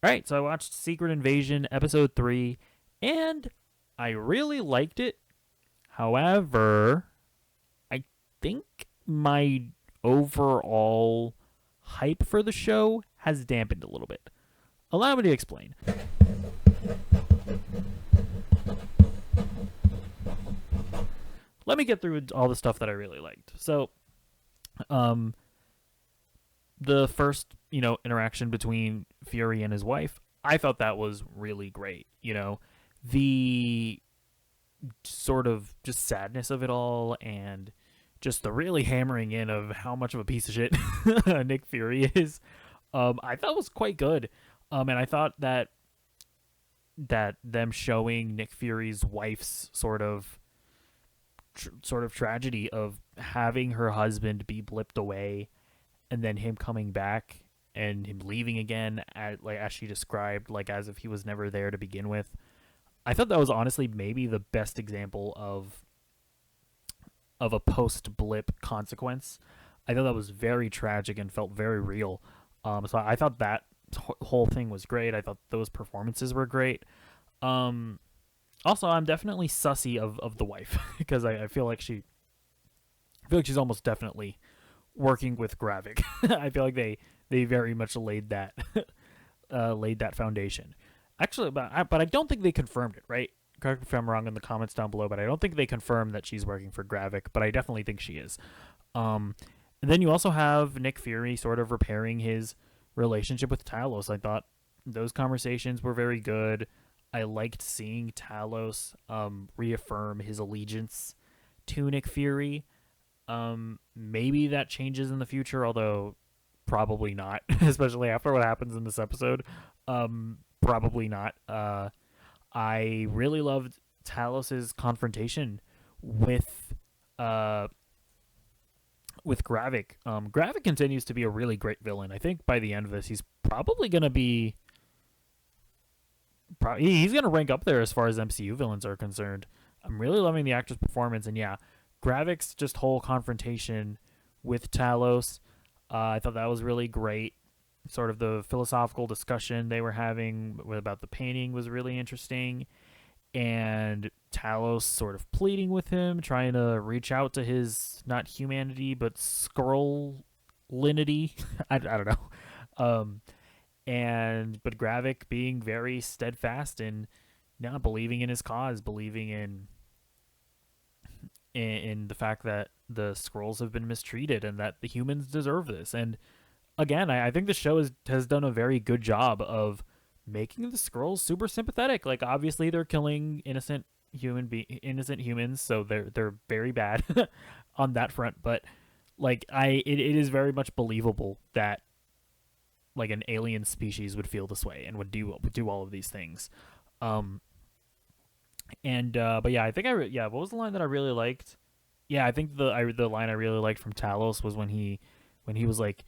All right, so I watched Secret Invasion episode 3 and I really liked it. However, I think my overall hype for the show has dampened a little bit. Allow me to explain. Let me get through all the stuff that I really liked. So, um, the first, interaction between Fury and his wife, I thought that was really great. The sort of just sadness of it all and just the really hammering in of how much of a piece of shit Nick Fury is, I thought was quite good. And I thought that them showing Nick Fury's wife's sort of tragedy of having her husband be blipped away and then him coming back and him leaving again, as she described, like as if he was never there to begin with. I thought that was honestly maybe the best example of a post blip consequence. I thought that was very tragic and felt very real. So I thought that whole thing was great. I thought those performances were great. Um, Also, I'm definitely sussy of the wife because I feel like she's almost definitely working with Gravik. I feel like they very much laid that foundation. Actually, but I don't think they confirmed it. Right? Correct me if I'm wrong in the comments down below, but I don't think they confirmed that she's working for Gravik. But I definitely think she is. Um, and then you also have Nick Fury sort of repairing his relationship with Talos. I thought those conversations were very good. I liked seeing Talos reaffirm his allegiance to Nick Fury. Maybe that changes in the future, although probably not, especially after what happens in this episode. Probably not. I really loved Talos's confrontation with uh with Gravik. Gravik continues to be a really great villain. I think by the end of this, he's probably gonna be he's gonna rank up there as far as MCU villains are concerned. I'm really loving the actor's performance, and yeah, Gravik's just whole confrontation with Talos, I thought that was really great. Sort of the philosophical discussion they were having about the painting was really interesting, and Talos sort of pleading with him, trying to reach out to his not humanity but Skrull linity. I don't know. Um, but Gravik being very steadfast in not believing in his cause, believing in the fact that the Skrulls have been mistreated and that the humans deserve this. And again, I think the show has done a very good job of making the Skrulls super sympathetic. Like obviously they're killing innocent humans, so they're very bad on that front. But like it is very much believable that like an alien species would feel this way and would do all of these things. Um, but yeah, I think yeah. What was the line that I really liked? Yeah, I think the line I really liked from Talos was when he was like,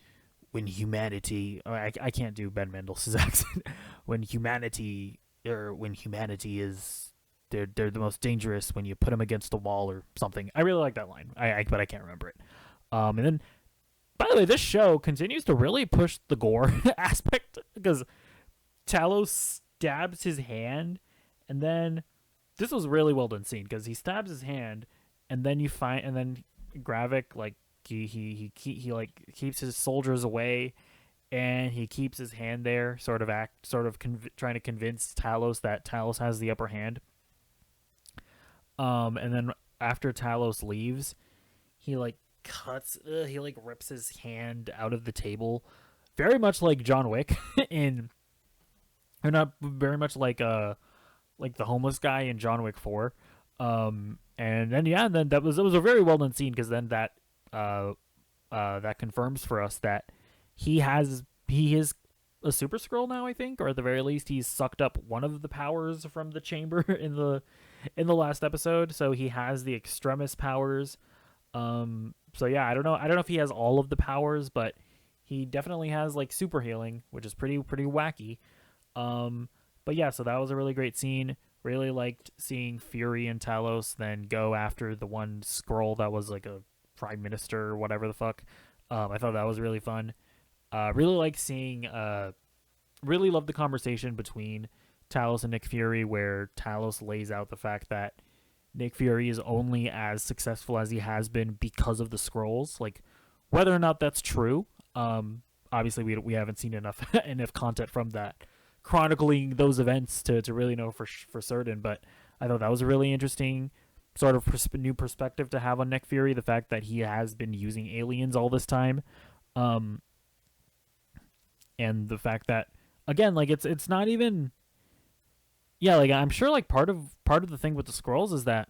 when humanity, I can't do Ben Mendelsohn's accent. When humanity is, they're the most dangerous when you put them against the wall or something. I really like that line. But I can't remember it. And then by the way, this show continues to really push the gore aspect because Talos stabs his hand, and then this was really well done scene because he stabs his hand, and then Gravik like he like keeps his soldiers away, and he keeps his hand there, trying to convince Talos that Talos has the upper hand. And then after Talos leaves, he like he like rips his hand out of the table, very much like John Wick in, or not very much like the homeless guy in John Wick 4. And then yeah, and then it was a very well done scene because then that confirms for us that he is a super Skrull now, I think, or at the very least he's sucked up one of the powers from the chamber in the last episode, so he has the extremis powers. So yeah, I don't know if he has all of the powers, but he definitely has like super healing, which is pretty wacky. But yeah, so that was a really great scene. Really liked seeing Fury and Talos then go after the one Skrull that was like a prime minister or whatever the fuck. I thought that was really fun. Really like seeing really love the conversation between Talos and Nick Fury, where Talos lays out the fact that Nick Fury is only as successful as he has been because of the scrolls. Like, whether or not that's true, obviously we haven't seen enough enough content from that chronicling those events to really know for certain. But I thought that was a really interesting sort of new perspective to have on Nick Fury. The fact that he has been using aliens all this time, um, and the fact that again, like it's not even yeah, like I'm sure like part of the thing with the scrolls is that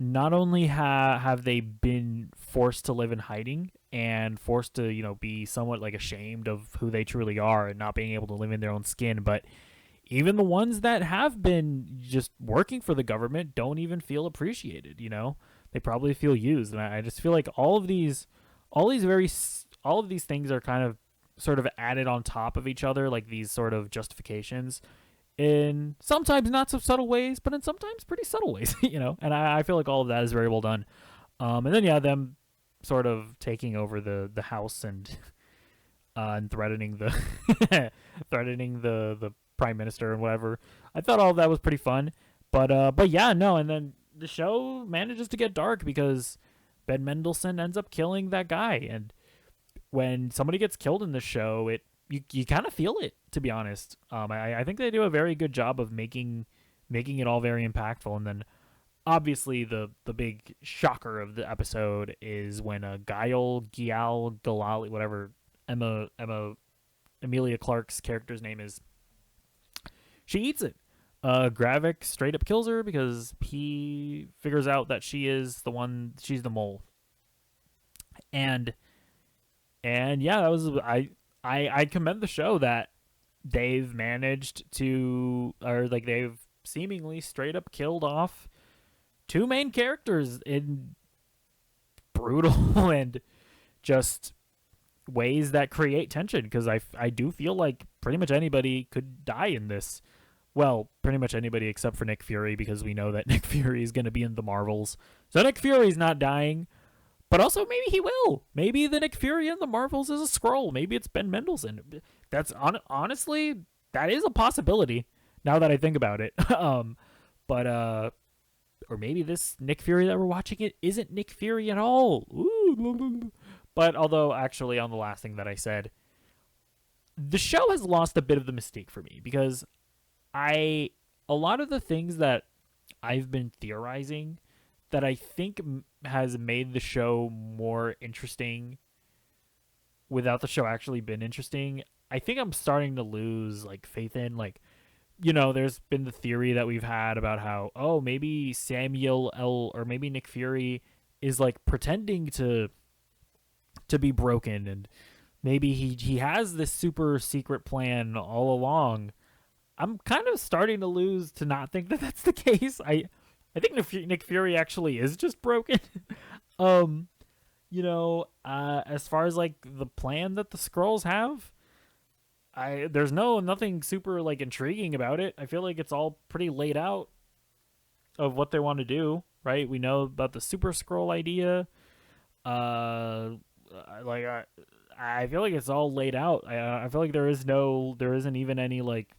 not only have they been forced to live in hiding and forced to be somewhat like ashamed of who they truly are and not being able to live in their own skin, but even the ones that have been just working for the government don't even feel appreciated. They probably feel used, and I just feel like all of these things are kind of sort of added on top of each other, like these sort of justifications in sometimes not so subtle ways, but in sometimes pretty subtle ways, And I feel like all of that is very well done. And then yeah, them sort of taking over the house and threatening the threatening the prime minister and whatever. I thought all of that was pretty fun, but yeah, no. And then the show manages to get dark because Ben Mendelsohn ends up killing that guy, and when somebody gets killed in the show, you kind of feel it, to be honest. I think they do a very good job of making it all very impactful. And then obviously the big shocker of the episode is when Galali, whatever Emilia Clarke's character's name is, she eats it. Gravik straight up kills her because he figures out that she's the mole. And yeah, that was I commend the show that they've managed to, or like they've seemingly straight up killed off two main characters in brutal and just ways that create tension, because I do feel like pretty much anybody could die in this. Well, pretty much anybody except for Nick Fury, because we know that Nick Fury is going to be in the Marvels. So Nick Fury's not dying. But also, maybe he will. Maybe the Nick Fury in the Marvels is a Skrull. Maybe it's Ben Mendelsohn. That's honestly, that is a possibility. Now that I think about it, or maybe this Nick Fury that we're watching it isn't Nick Fury at all. Ooh. But although, actually, on the last thing that I said, the show has lost a bit of the mystique for me, because a lot of the things that I've been theorizing that I think has made the show more interesting without the show actually been interesting, I think I'm starting to lose like faith in. Like, there's been the theory that we've had about how, oh, maybe or maybe Nick Fury is like pretending to be broken, and maybe he has this super secret plan all along. I'm kind of starting to not think that that's the case. I think Nick Fury actually is just broken. As far as like the plan that the Skrulls have, there's nothing super like intriguing about it. I feel like it's all pretty laid out of what they want to do, right? We know about the Super Skrull idea. I feel like it's all laid out. I feel like there isn't even any like,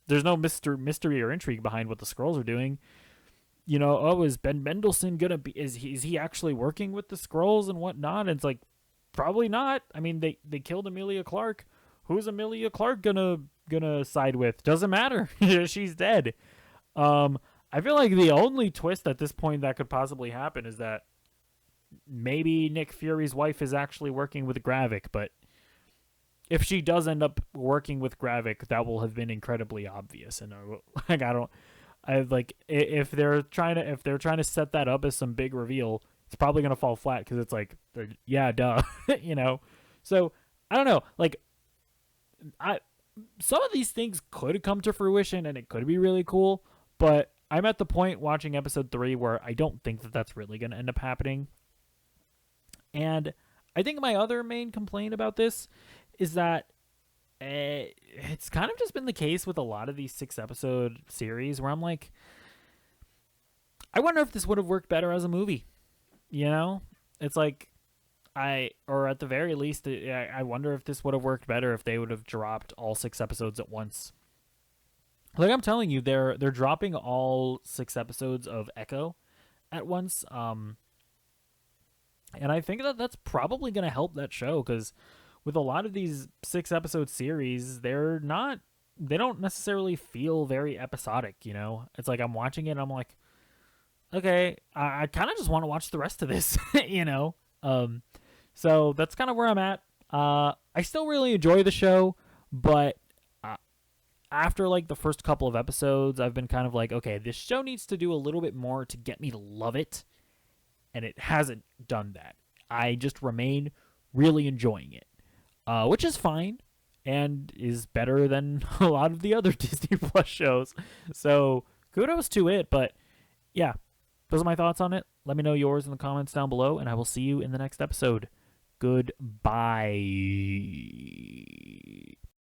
there's no mystery or intrigue behind what the Skrulls are doing. Is Ben Mendelsohn gonna be? Is he actually working with the Skrulls and whatnot? And it's like, probably not. I mean, they killed Emilia Clarke. Who's Emilia Clarke gonna side with? Doesn't matter. She's dead. I feel like the only twist at this point that could possibly happen is that maybe Nick Fury's wife is actually working with Gravik, but if she does end up working with Gravik, that will have been incredibly obvious. And if they're trying to set that up as some big reveal, it's probably gonna fall flat, because it's like, yeah, duh, So I don't know. Like, some of these things could come to fruition, and it could be really cool. But I'm at the point watching episode 3 where I don't think that that's really gonna end up happening. And I think my other main complaint about this is that it's kind of just been the case with a lot of these 6-episode series where I'm like, I wonder if this would have worked better as a movie. It's like, or at the very least, I wonder if this would have worked better if they would have dropped all 6 episodes at once. Like I'm telling you, they're dropping all 6 episodes of Echo at once. And I think that that's probably going to help that show because with a lot of these 6 episode series, they don't necessarily feel very episodic. You know, it's like I'm watching it, and I'm like, okay, I kind of just want to watch the rest of this. you know, so that's kind of where I'm at. I still really enjoy the show, but after like the first couple of episodes, I've been kind of like, okay, this show needs to do a little bit more to get me to love it, and it hasn't done that. I just remain really enjoying it, which is fine and is better than a lot of the other Disney Plus shows. So kudos to it, but yeah, those are my thoughts on it. Let me know yours in the comments down below, and I will see you in the next episode. Goodbye.